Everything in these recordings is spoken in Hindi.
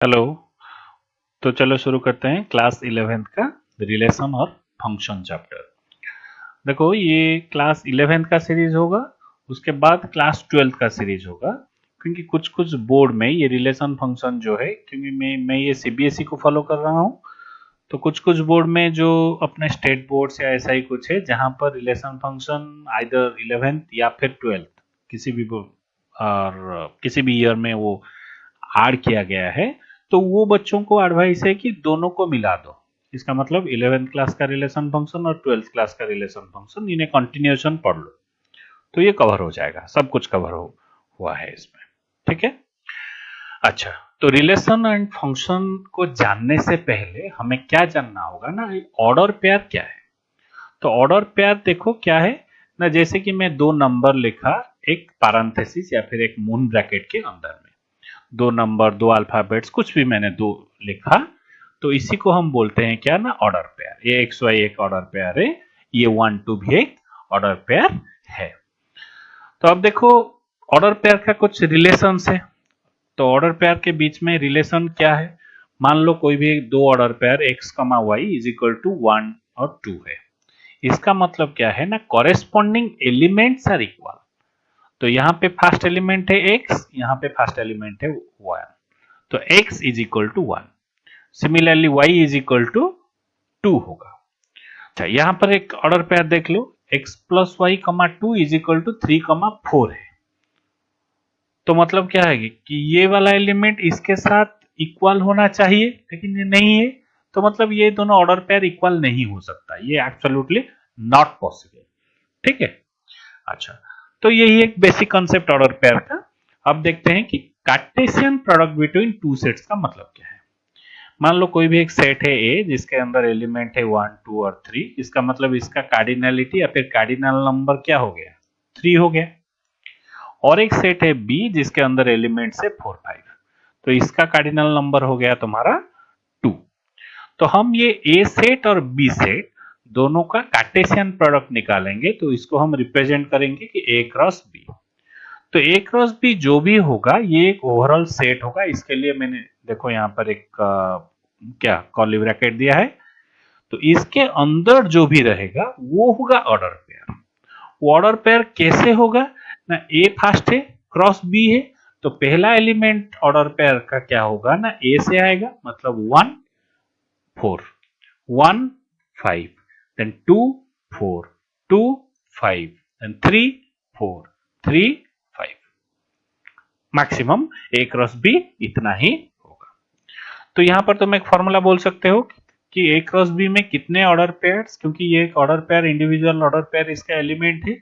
हेलो। तो चलो शुरू करते हैं क्लास 11th का रिलेशन और फंक्शन चैप्टर। देखो ये क्लास 11th का सीरीज होगा, उसके बाद क्लास 12th का सीरीज होगा, क्योंकि कुछ कुछ बोर्ड में ये रिलेशन फंक्शन जो है, क्योंकि मैं ये सीबीएसई को फॉलो कर रहा हूँ, तो कुछ कुछ बोर्ड में जो अपने स्टेट बोर्ड या ऐसा ही कुछ है जहाँ पर रिलेशन फंक्शन आइदर 11th या फिर 12th किसी भी और किसी भी ईयर में वो ऐड किया गया है, तो वो बच्चों को एडवाइस है कि दोनों को मिला दो। इसका मतलब 11th क्लास का रिलेशन फंक्शन और 12th क्लास का रिलेशन फंक्शन इन्हें कंटिन्यूएशन पढ़ लो, तो ये कवर हो जाएगा, सब कुछ कवर हुआ है इसमें। ठीक है। अच्छा, तो रिलेशन एंड फंक्शन को जानने से पहले हमें क्या जानना होगा ना, ऑर्डर पेयर क्या है। तो ऑर्डर पेयर देखो क्या है ना, जैसे कि मैं दो नंबर लिखा एक पैरेंथेसिस या फिर एक मून ब्रैकेट के अंदर में, दो नंबर दो अल्फाबेट्स कुछ भी मैंने दो लिखा, तो इसी को हम बोलते हैं क्या ना, ऑर्डर पेयर। ये एक्स वाई एक ऑर्डर पेयर है, ये 1 2 भी एक ऑर्डर पेयर है। तो अब देखो ऑर्डर पेयर का कुछ रिलेशन है। तो ऑर्डर पेयर के बीच में रिलेशन क्या है, मान लो कोई भी दो ऑर्डर पेयर एक्स कमा वाई इज इक्वल टू 1 और 2 है। इसका मतलब क्या है ना, कॉरेस्पॉन्डिंग एलिमेंट्स आर इक्वल। तो यहाँ पे फर्स्ट एलिमेंट है x, यहाँ पे फर्स्ट एलिमेंट है 1, तो x is equal to 1। Similarly y is equal to 2 होगा। अच्छा, यहाँ पर एक ऑर्डर पेयर देख लो, x प्लस वाई कमा 2 इज इक्वल टू 3 कमा 4 है। तो मतलब क्या है कि ये वाला एलिमेंट इसके साथ इक्वल होना चाहिए, लेकिन ये नहीं है, तो मतलब ये दोनों ऑर्डर पेयर इक्वल नहीं हो सकता, ये एब्सोल्युटली नॉट पॉसिबल। ठीक है। अच्छा, तो यही एक बेसिक कॉन्सेप्ट ऑर्डर पेयर का। अब देखते हैं कि Cartesian product between two sets का मतलब क्या है। मान लो कोई भी एक सेट है ए जिसके अंदर एलिमेंट है 1 2 और 3, इसका मतलब इसका कार्डिनलिटी या फिर कार्डिनल नंबर क्या हो गया, 3 हो गया। और एक सेट है बी जिसके अंदर एलिमेंट्स है 4 5, तो इसका कार्डिनल नंबर हो गया तुम्हारा 2। तो हम ये ए सेट और बी सेट दोनों का कार्टेशियन प्रोडक्ट निकालेंगे, तो इसको हम रिप्रेजेंट करेंगे कि ए क्रॉस बी। तो ए क्रॉस बी जो भी होगा ये एक ओवरऑल सेट होगा। इसके लिए मैंने देखो यहाँ पर एक क्या कर्ली ब्रैकेट दिया है, तो इसके अंदर जो भी रहेगा वो होगा ऑर्डर पेयर। वो ऑर्डर पेयर कैसे होगा ना, ए फर्स्ट है क्रॉस बी है, तो पहला एलिमेंट ऑर्डर पेयर का क्या होगा ना, ए से आएगा, मतलब 1 4 1 5, then 2 4 2 5, then 3 4 3 5, maximum a cross B इतना ही होगा। तो यहां पर तुम एक फॉर्मूला बोल सकते हो कि ए क्रॉस बी में कितने ऑर्डर पेयर्स, क्योंकि ये एक order pair individual order pair इसका एलिमेंट है,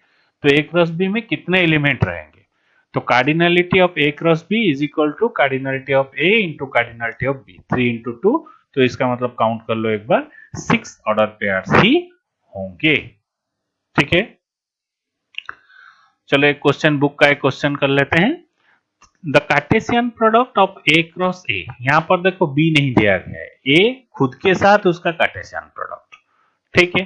तो ए क्रॉस बी में कितने एलिमेंट रहेंगे। तो cardinality of A cross B is equal to cardinality of A into cardinality of B, 3 into 2, तो इसका मतलब काउंट कर लो एक बार, 6 ऑर्डर पेयर्स ही होंगे। ठीक है। चलो एक क्वेश्चन बुक का एक क्वेश्चन कर लेते हैं। The Cartesian product of A cross ए, यहां पर देखो बी नहीं दिया गया है, ए खुद के साथ उसका कार्टेशियन प्रोडक्ट। ठीक है।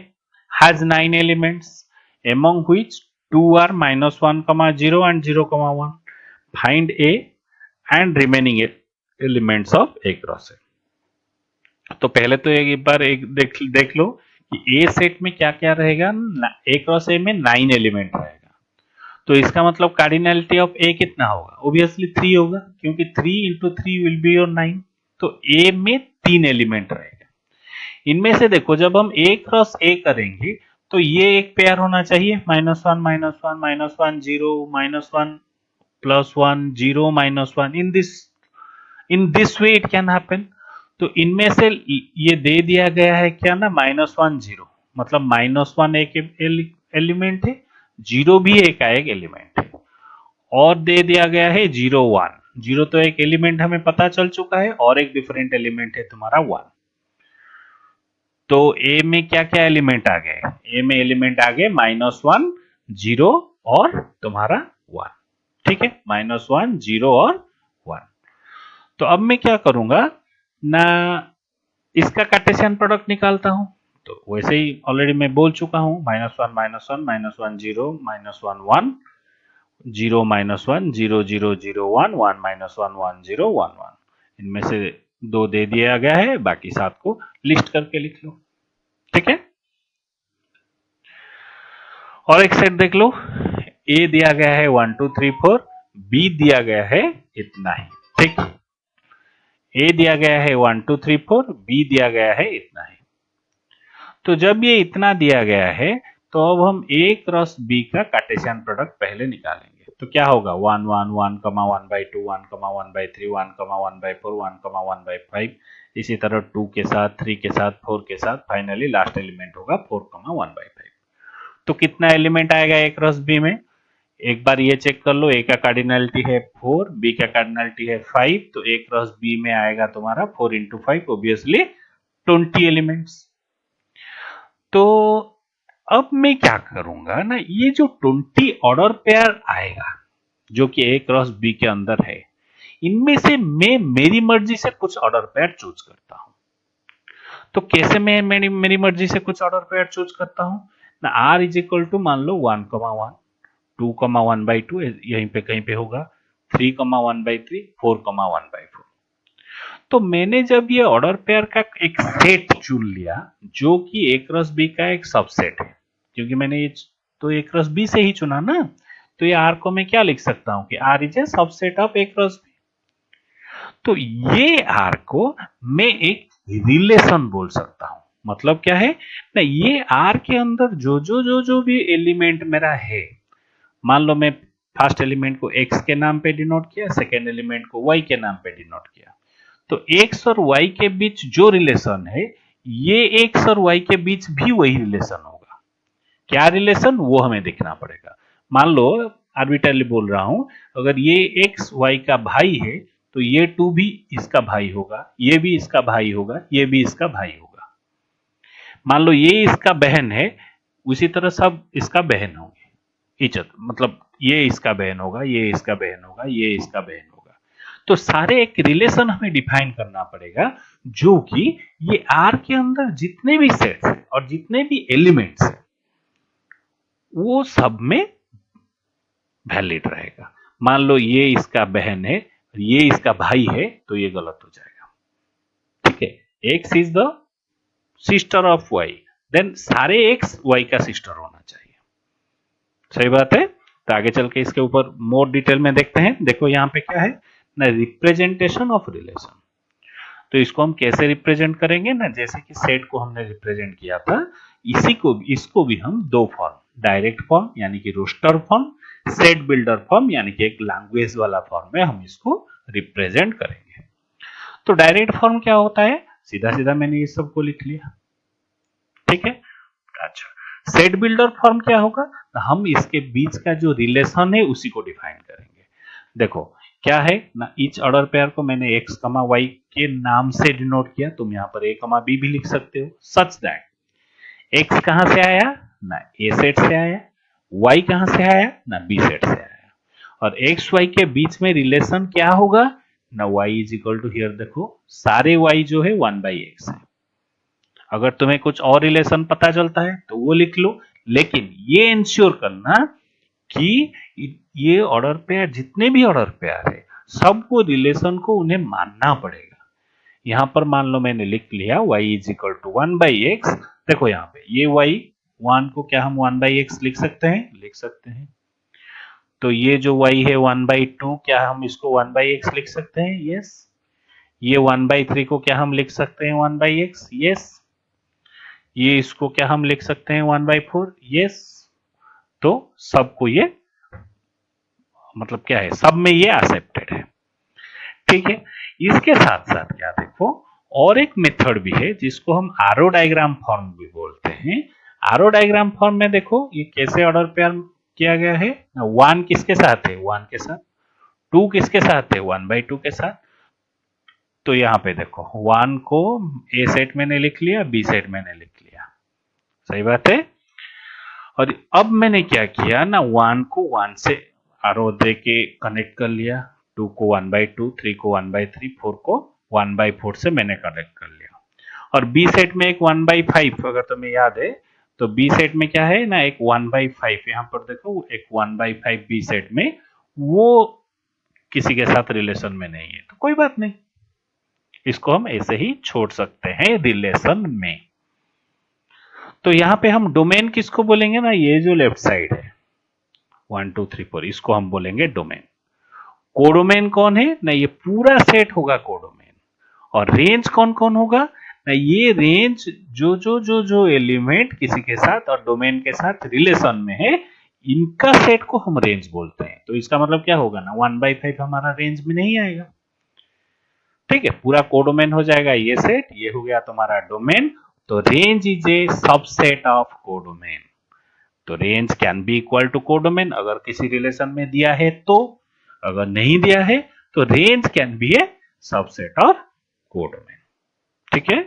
Has 9 elements among which 2 are -1, 0 and 0, 1. Find a and remaining elements of A cross A। तो पहले तो एक बार एक देख लो कि ए सेट में क्या क्या रहेगा। ए क्रॉस ए में 9 एलिमेंट रहेगा, तो इसका मतलब कार्डिनलिटी ऑफ ए कितना होगा, ऑब्वियसली 3 होगा, क्योंकि 3 इंटू 3 विल बी योर 9। तो ए में 3 एलिमेंट रहेगा। इनमें से देखो जब हम ए क्रॉस ए करेंगे तो ये एक पेयर होना चाहिए, -1 -1 -1 0 -1 +1 0 -1, in this way it can happen. तो इनमें से ये दे दिया गया है क्या ना, -1 0, मतलब -1 एक एलिमेंट है, 0 भी एक एलिमेंट है, और दे दिया गया है 0 1, 0 तो एक एलिमेंट हमें पता चल चुका है, और एक डिफरेंट एलिमेंट है तुम्हारा 1। तो ए में क्या क्या एलिमेंट आ गए, ए में एलिमेंट आ गए -1 0 और तुम्हारा 1। ठीक है, -1 0 और 1। तो अब मैं क्या करूंगा ना, इसका कार्टेशियन प्रोडक्ट निकालता हूं। तो वैसे ही ऑलरेडी मैं बोल चुका हूं, -1 -1 -1 0 -1 1 0 -1 0 0 0 1 1 -1 1 0 1 1, इनमें से 2 दे दिया गया है, बाकी 7 को लिस्ट करके लिख लो। ठीक है, और एक सेट देख लो, ए दिया गया है 1 2 3 4, बी दिया गया है इतना ही। ठीक, ए दिया गया है 1 2 3 4, बी दिया गया है इतना ही। तो जब ये इतना दिया गया है तो अब हम ए क्रॉस बी का कार्टेशियन प्रोडक्ट पहले निकालेंगे। तो क्या होगा, 1 1 1 1/2 1 1/3 1 1/4 1 1/5, इसी तरह 2 के साथ, 3 के साथ, 4 के साथ, फाइनली लास्ट एलिमेंट होगा 4 1/5। तो कितना एलिमेंट आएगा ए क्रॉस बी में, एक बार ये चेक कर लो, ए का कार्डिनलिटी है 4, बी का कार्डिनलिटी है 5, तो ए क्रॉस बी में आएगा तुम्हारा 4 × 5, ऑब्वियसली 20 एलिमेंट्स। तो अब मैं क्या करूंगा ना, ये जो 20 ऑर्डर पेयर आएगा जो कि ए क्रॉस बी के अंदर है, इनमें से मैं मेरी मर्जी से कुछ ऑर्डर पेयर चूज करता हूं। तो कैसे मैं मेरी मर्जी से कुछ ऑर्डर पेयर चूज करता हूं ना, r इज इक्वल टू मान लो 1 1 2 1/2 यहीं पे कहीं पे होगा, 3 1/3 4 1/4। तो मैंने जब ये ऑर्डर पेयर का एक सेट चुन लिया जो कि ए क्रॉस बी का एक सबसेट है, क्योंकि मैंने ये तो ए क्रॉस बी से ही चुना ना, तो ये आर को मैं क्या लिख सकता हूं कि R is a subset of A cross B. तो ये आर को मैं एक रिलेशन बोल सकता हूं। मतलब क्या है ना, ये आर के अंदर जो भी एलिमेंट मेरा है, मान लो मैं फर्स्ट एलिमेंट को x के नाम पे डिनोट किया, सेकेंड एलिमेंट को y के नाम पे डिनोट किया, तो x और y के बीच जो रिलेशन है, ये x और y के बीच भी वही रिलेशन होगा। क्या रिलेशन, वो हमें देखना पड़ेगा। मान लो आर्बिट्रली बोल रहा हूं, अगर ये x y का भाई है तो ये 2 भी इसका भाई होगा, ये भी इसका भाई होगा, ये भी इसका भाई होगा। मान लो ये इसका बहन है, उसी तरह सब इसका बहन होंगे, इज्जत मतलब ये इसका बहन होगा, ये इसका बहन होगा, ये इसका बहन होगा। तो सारे एक रिलेशन हमें डिफाइन करना पड़ेगा जो कि ये आर के अंदर जितने भी सेट्स हैं और जितने भी एलिमेंट्स हैं वो सब में वैलिड रहेगा। मान लो ये इसका बहन है, ये इसका भाई है, तो ये गलत हो जाएगा। ठीक है, X is the sister of Y, then सारे एक्स वाई का सिस्टर होना चाहिए। सही बात है। तो आगे चल के इसके ऊपर मोर डिटेल में देखते हैं। देखो यहाँ पे क्या है ना, रिप्रेजेंटेशन ऑफ रिलेशन। तो इसको हम कैसे रिप्रेजेंट करेंगे ना, जैसे कि सेट को हमने रिप्रेजेंट किया था, इसको भी हम दो फॉर्म, डायरेक्ट फॉर्म यानी कि roster form, set builder form यानी कि एक लैंग्वेज वाला फॉर्म में हम इसको रिप्रेजेंट करेंगे। तो डायरेक्ट फॉर्म क्या होता है, सीधा सीधा मैंने ये सबको लिख लिया। ठीक है, अच्छा। सेट बिल्डर फॉर्म क्या होगा, हम इसके बीच का जो रिलेशन है उसी को डिफाइन करेंगे। देखो क्या है ना, ईच ऑर्डर पेयर को मैंने x, y के नाम से डिनोट किया, तुम यहाँ पर a, b भी लिख सकते हो, सच दैट x कहां से आया ना, a सेट से आया, y कहां से आया ना, b सेट से आया, और x y के बीच में रिलेशन क्या होगा ना, y is equal to, here देखो सारे y जो है 1/x है। अगर तुम्हें कुछ और रिलेशन पता चलता है तो वो लिख लो, लेकिन ये इंश्योर करना कि ये ऑर्डर पेयर, जितने भी ऑर्डर पेयर है, सबको रिलेशन को उन्हें मानना पड़ेगा। यहां पर मान लो मैंने लिख लिया y is equal to 1/x। देखो यहाँ पे ये y 1 को क्या हम 1/x लिख सकते हैं, लिख सकते हैं। तो ये जो y है 1/2, क्या हम इसको 1/x लिख सकते हैं, यस। ये 1/3 को क्या हम लिख सकते हैं 1/x, यस। ये इसको क्या हम लिख सकते हैं 1/4, यस। तो सबको ये मतलब क्या है, सब में ये एक्सेप्टेड है। ठीक है, इसके साथ साथ क्या देखो, और एक मेथड भी है जिसको हम आरो डायग्राम फॉर्म भी बोलते हैं। आरो डायग्राम फॉर्म में देखो ये कैसे ऑर्डर पेयर किया गया है, 1 किसके साथ है 1 के साथ, 2 किसके साथ है 1/2 के साथ। तो यहाँ पे देखो 1 को ए सेट मैंने लिख लिया, बी सेट मैंने लिख लिया, सही बात है। और अब मैंने क्या किया ना, 1 को 1 से आरो दे के कनेक्ट कर लिया, 2 को 1/2, 3 को 1/3, 4 को 1/4 से मैंने कनेक्ट कर लिया। और बी सेट में एक 1/5, अगर तुम्हें याद है तो बी सेट में क्या है ना, एक 1/5, यहाँ पर देखो एक 1/5 बी सेट में, वो किसी के साथ रिलेशन में नहीं है, तो कोई बात नहीं, इसको हम ऐसे ही छोड़ सकते हैं रिलेशन में। तो यहां पे हम डोमेन किसको बोलेंगे ना, ये जो लेफ्ट साइड है 1 2 3 4 इसको हम बोलेंगे डोमेन। कोडोमेन कौन है ना, ये पूरा सेट होगा कोडोमेन। और रेंज कौन कौन होगा ना, ये रेंज जो एलिमेंट किसी के साथ और डोमेन के साथ रिलेशन में है, इनका सेट को हम रेंज बोलते हैं। तो इसका मतलब क्या होगा ना, 1/5 हमारा रेंज में नहीं आएगा। ठीक है, पूरा कोडोमेन हो जाएगा ये सेट, ये हो गया तुम्हारा डोमेन। तो range is a subset of codomain. तो range can be equal to codomain अगर किसी रिलेशन में दिया है तो, अगर नहीं दिया है तो range can B A subset of codomain. ठीक है।